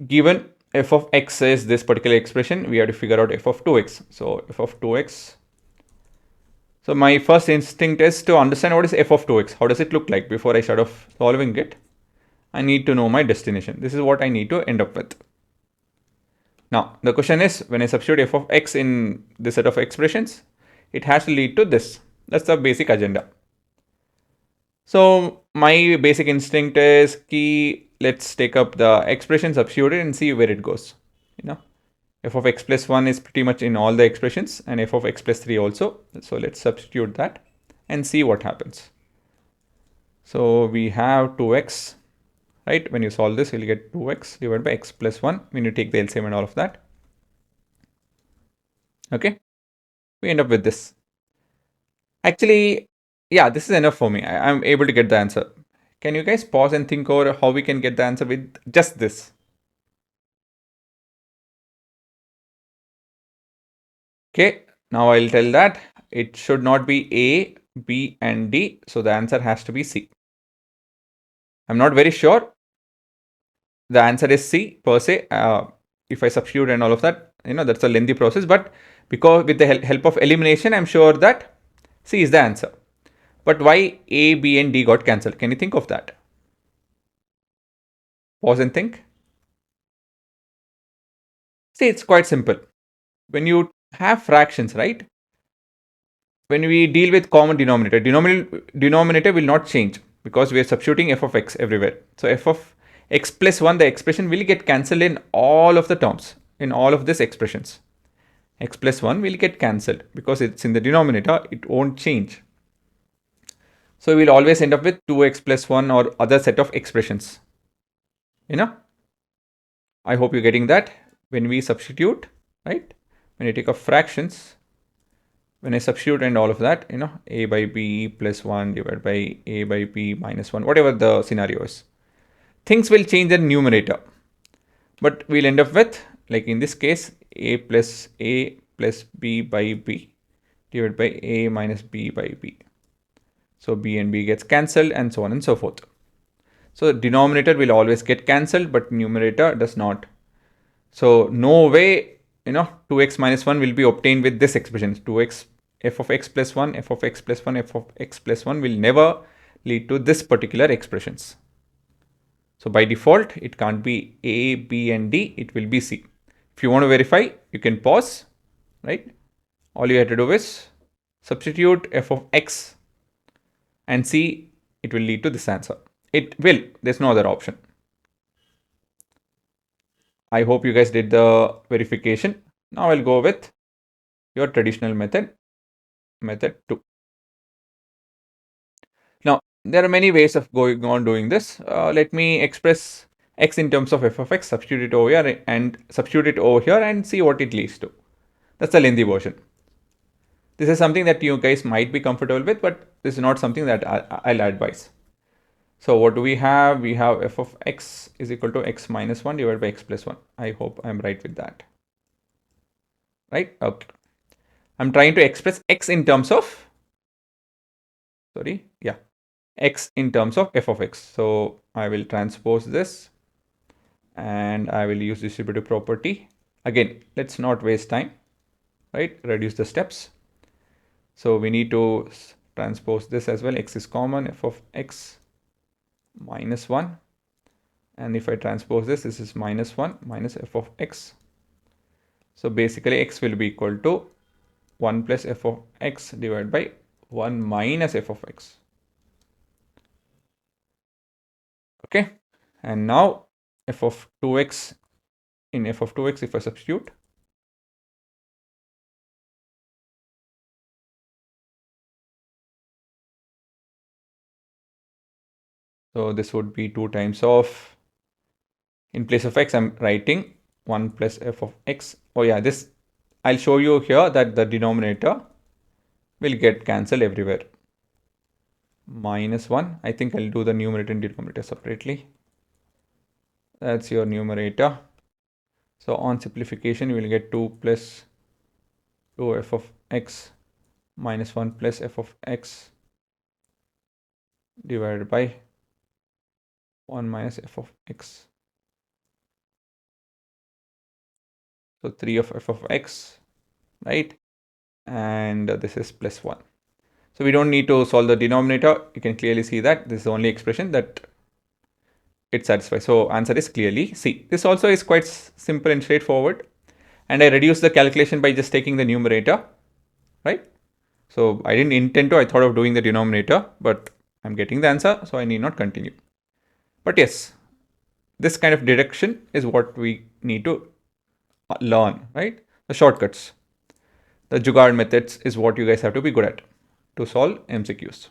given f of x is this particular expression, we have to figure out f of 2x. So f of 2x. So my first instinct is to understand what is f of 2x. How does it look like before I start off solving it? I need to know my destination. This is what I need to end up with. Now, the question is, when I substitute f of x in this set of expressions, it has to lead to this. That's the basic agenda. So my basic instinct is let's take up the expression, substitute it and see where it goes. F of x plus 1 is pretty much in all the expressions, and f of x plus 3 also. So let's substitute that and see what happens. So we have 2x, right? When you solve this, you'll get 2x divided by x plus 1 when you take the LCM and all of that. Okay, we end up with this. Actually, yeah, this is enough for me. I'm able to get the answer. Can you guys pause and think over how we can get the answer with just this? Okay, now I'll tell that it should not be A, B, and D. So the answer has to be C. I'm not very sure. The answer is C per se. If I substitute and all of that, that's a lengthy process. But because with the help of elimination, I'm sure that C is the answer. But why A, B, and D got cancelled? Can you think of that? Pause and think. See, it's quite simple. When you have fractions, right? When we deal with common denominator will not change because we are substituting f of x everywhere. So f of x plus 1, the expression will get cancelled in all of the terms, in all of these expressions. X plus 1 will get cancelled because it's in the denominator, it won't change. So we'll always end up with 2x plus 1 or other set of expressions. I hope you're getting that. When we substitute, right? When you take up fractions, when I substitute and all of that, a by b plus 1 divided by a by b minus 1, whatever the scenario is, things will change in numerator. But we'll end up with, like in this case, a plus b by b divided by a minus b by b. So b and b gets cancelled and so on and so forth. So the denominator will always get cancelled, but numerator does not. So no way, 2x minus 1 will be obtained with this expression. 2x f of x plus 1, f of x plus 1, f of x plus 1 will never lead to this particular expressions. So by default, it can't be A, B, and D. It will be C. If you want to verify, you can pause, right? All you have to do is substitute f of x and see it will lead to this answer. It will. There's no other option. I hope you guys did the verification. Now I'll go with your traditional method 2. Now, there are many ways of going on doing this. Let me express x in terms of f of x, substitute it over here and see what it leads to. That's the lengthy version. This is something that you guys might be comfortable with, but this is not something that I'll advise. So what do we have? We have f of x is equal to x minus 1 divided by x plus 1. I hope I'm right with that. Right? Okay. I'm trying to express x in terms of, x in terms of f of x. So I will transpose this and I will use distributive property. Again, let's not waste time, right? Reduce the steps. So we need to transpose this as well. X is common, f of x minus 1. And if I transpose this is minus 1 minus f of x. So basically x will be equal to 1 plus f of x divided by 1 minus f of x. Okay, and now f of 2x in f of 2x, if I substitute, so this would be 2 times of, in place of x I'm writing 1 plus f of x. Oh yeah, this I'll show you here that the denominator will get cancelled everywhere. Minus 1, I think I'll do the numerator and denominator separately. That's your numerator. So on simplification, you will get 2 plus 2 f of x minus 1 plus f of x divided by 1 minus f of x. So 3 of f of x, right? And this is plus 1. So we don't need to solve the denominator. You can clearly see that this is the only expression that it satisfies. So answer is clearly C. This also is quite simple and straightforward. And I reduced the calculation by just taking the numerator, right? So I didn't intend to, I thought of doing the denominator, but I'm getting the answer, so I need not continue. But yes, this kind of deduction is what we need to learn, right? The shortcuts, the jugaad methods is what you guys have to be good at to solve MCQs.